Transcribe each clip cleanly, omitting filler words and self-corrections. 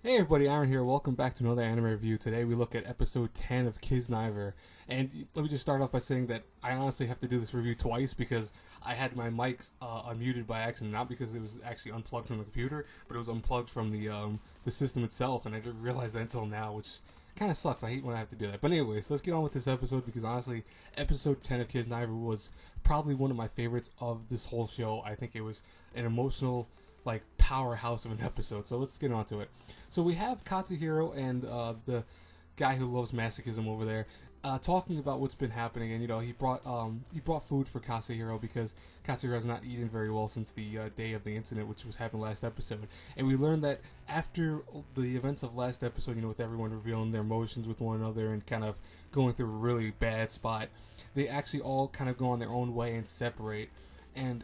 Hey everybody, Aaron here. Welcome back to another anime review. Today we look at episode 10 of Kiznaiver. And let me just start off by saying that I honestly have to do this review twice because I had my mics unmuted by accident, not because it was actually unplugged from the computer, but it was unplugged from the system itself, and I didn't realize that until now, which kind of sucks. I hate when I have to do that. But anyways, let's get on with this episode because honestly, episode 10 of Kiznaiver was probably one of my favorites of this whole show. I think it was an emotional, like, powerhouse of an episode. So let's get on to it. So we have Katsuhiro and the guy who loves masochism over there talking about what's been happening, and he brought food for Katsuhiro because Katsuhiro has not eaten very well since the day of the incident, which was happened last episode. And we learned that after the events of last episode, with everyone revealing their emotions with one another and kind of going through a really bad spot, they actually all kind of go on their own way and separate. And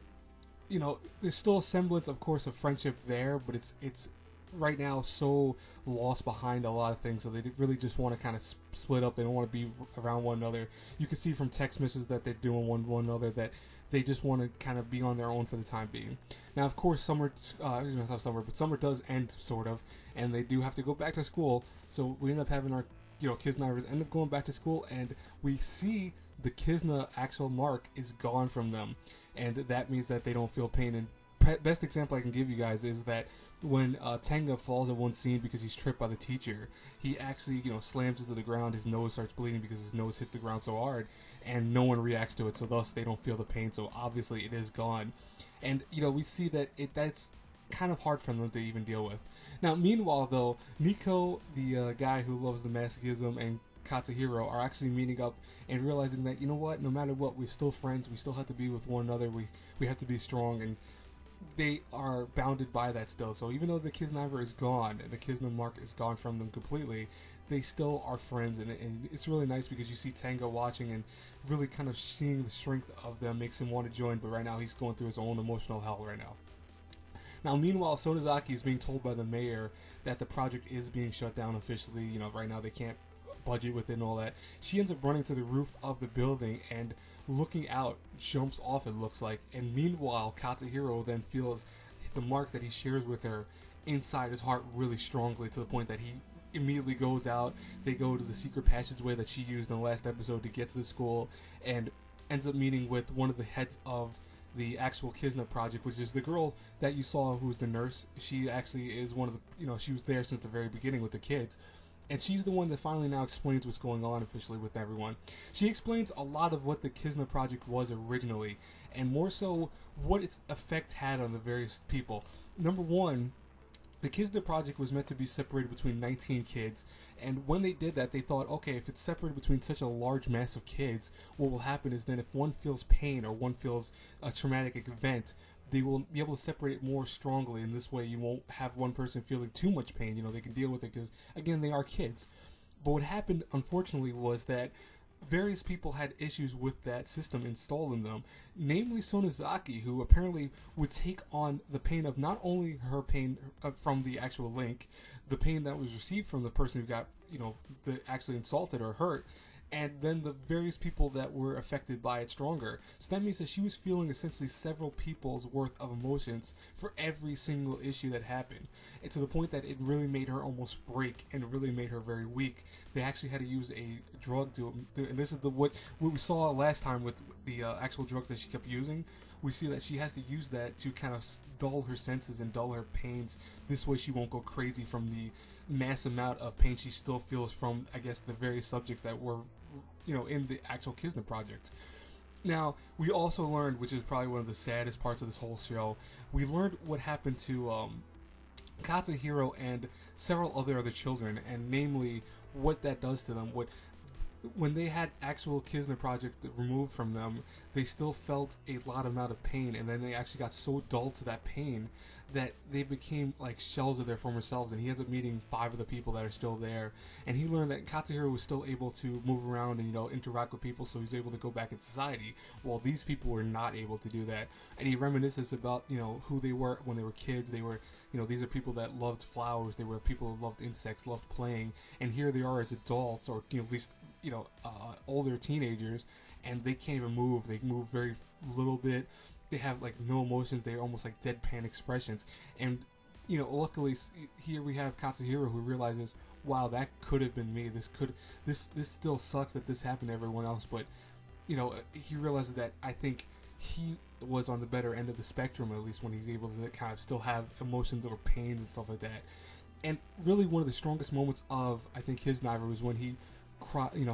there's still a semblance, of course, of friendship there, but it's right now so lost behind a lot of things, so they really just want to kind of split up. They don't want to be around one another. You can see from text messages that they're doing one another that they just want to kind of be on their own for the time being. Now, of course, summer does end, sort of, and they do have to go back to school, so we end up having our, Kiznaivers end up going back to school, and we see the Kizna actual mark is gone from them, and that means that they don't feel pain. And best example I can give you guys is that when Tenga falls at one scene because he's tripped by the teacher, he actually slams into the ground. His nose starts bleeding because his nose hits the ground so hard, and no one reacts to it, so thus they don't feel the pain. So obviously it is gone, and we see that that's kind of hard for them to even deal with. Now, meanwhile, though, Nico, the guy who loves the masochism, and Katsuhiro are actually meeting up and realizing that, no matter what, we're still friends. We still have to be with one another. We have to be strong, and they are bounded by that still. So even though the Kiznaiver is gone and the Kizna mark is gone from them completely, they still are friends, and it's really nice because you see Tenga watching and really kind of seeing the strength of them makes him want to join, but right now he's going through his own emotional hell right now. Now, meanwhile, Sonozaki is being told by the mayor that the project is being shut down officially. Right now they can't budget with it and all that. She ends up running to the roof of the building and looking out, jumps off, it looks like, and meanwhile Katsuhiro then feels the mark that he shares with her inside his heart really strongly, to the point that he immediately goes out. They go to the secret passageway that she used in the last episode to get to the school, and ends up meeting with one of the heads of the actual Kizna project, which is the girl that you saw who's the nurse. She actually is one of the, she was there since the very beginning with the kids. And she's the one that finally now explains what's going on officially with everyone. She explains a lot of what the Kizna project was originally, and more so what its effect had on the various people. Number one, the Kizna project was meant to be separated between 19 kids, and when they did that, they thought, okay, if it's separated between such a large mass of kids, what will happen is then if one feels pain or one feels a traumatic event, they will be able to separate it more strongly, and this way you won't have one person feeling too much pain. They can deal with it because, again, they are kids. But what happened, unfortunately, was that various people had issues with that system installed in them, namely Sonozaki, who apparently would take on the pain of not only her pain from the actual link, the pain that was received from the person who got, that actually insulted or hurt, and then the various people that were affected by it stronger. So that means that she was feeling essentially several people's worth of emotions for every single issue that happened, and to the point that it really made her almost break, and it really made her very weak. They actually had to use a drug and this is what we saw last time with the actual drugs that she kept using. We see that she has to use that to kind of dull her senses and dull her pains. This way she won't go crazy from the mass amount of pain she still feels from, I guess, the various subjects that were, in the actual Kizna project. Now, we also learned, which is probably one of the saddest parts of this whole show, we learned what happened to Katsuhiro and several other children, and namely what that does to them. When they had actual Kizna project removed from them, they still felt a lot amount of pain, and then they actually got so dull to that pain that they became like shells of their former selves, and he ends up meeting 5 of the people that are still there, and he learned that Katsuhiro was still able to move around and interact with people, so he's able to go back in society, while these people were not able to do that. And he reminisces about who they were when they were kids. They were these are people that loved flowers, they were people who loved insects, loved playing, and here they are as adults, or at least older teenagers, and they can't even move. They move very little bit. They have like no emotions. They're almost like deadpan expressions. And luckily here we have Katsuhiro, who realizes, wow, that could have been me. This still sucks that this happened to everyone else, but he realizes that I think he was on the better end of the spectrum, at least when he's able to kind of still have emotions or pains and stuff like that. And really, one of the strongest moments of, I think, Kiznaiver was when he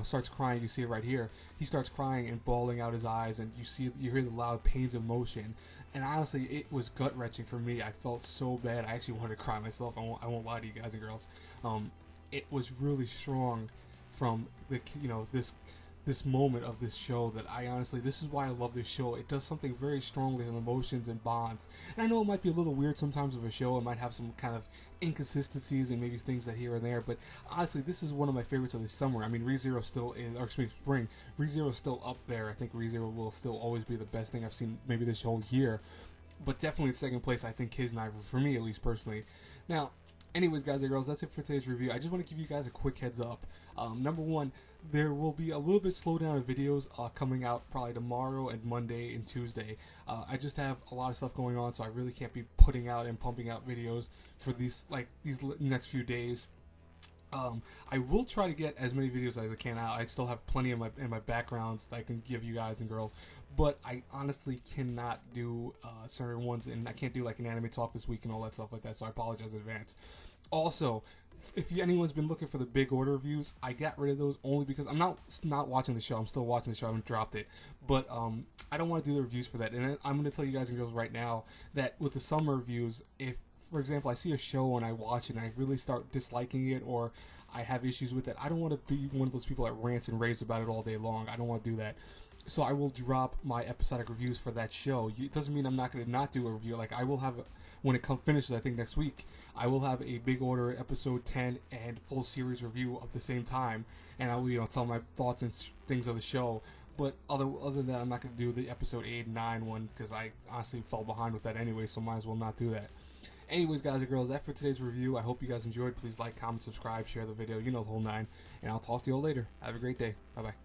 starts crying. You see it right here. He starts crying and bawling out his eyes, and you hear the loud pains of motion. And honestly, it was gut wrenching for me. I felt so bad. I actually wanted to cry myself. I won't lie to you guys and girls. It was really strong from the this moment of this show that this is why I love this show. It does something very strongly in emotions and bonds. And I know it might be a little weird sometimes with a show. It might have some kind of inconsistencies and maybe things that here and there, but honestly, this is one of my favorites of the summer. I mean, ReZero still is, or excuse me, spring. ReZero is still up there. I think ReZero will still always be the best thing I've seen maybe this whole year, but definitely in second place, I think Kiznaiver, for me at least personally. Now, anyways, guys and girls, that's it for today's review. I just want to give you guys a quick heads up. Number one, there will be a little bit slowdown of videos coming out probably tomorrow and Monday and Tuesday. I just have a lot of stuff going on, so I really can't be putting out and pumping out videos for these next few days. I will try to get as many videos as I can out. I still have plenty in my backgrounds that I can give you guys and girls, but I honestly cannot do certain ones, and I can't do like an anime talk this week and all that stuff like that, so I apologize in advance. Also, if anyone's been looking for the big order reviews, I got rid of those only because I'm not watching the show. I'm still watching the show. I haven't dropped it, but I don't want to do the reviews for that. And I'm going to tell you guys and girls right now that with the summer reviews, if, for example, I see a show and I watch it and I really start disliking it, or I have issues with it, I don't want to be one of those people that rants and raves about it all day long. I don't want to do that. So I will drop my episodic reviews for that show. It doesn't mean I'm not going to not do a review. Like, I will have, when it finishes, I think next week, I will have a big order episode 10 and full series review at the same time, and I will tell my thoughts and things of the show. But other than that, I'm not going to do the episode 8 and 9 one because I honestly fell behind with that anyway, so might as well not do that. Anyways, guys and girls, that's for today's review. I hope you guys enjoyed. Please like, comment, subscribe, share the video, the whole nine, and I'll talk to you all later. Have a great day. Bye-bye.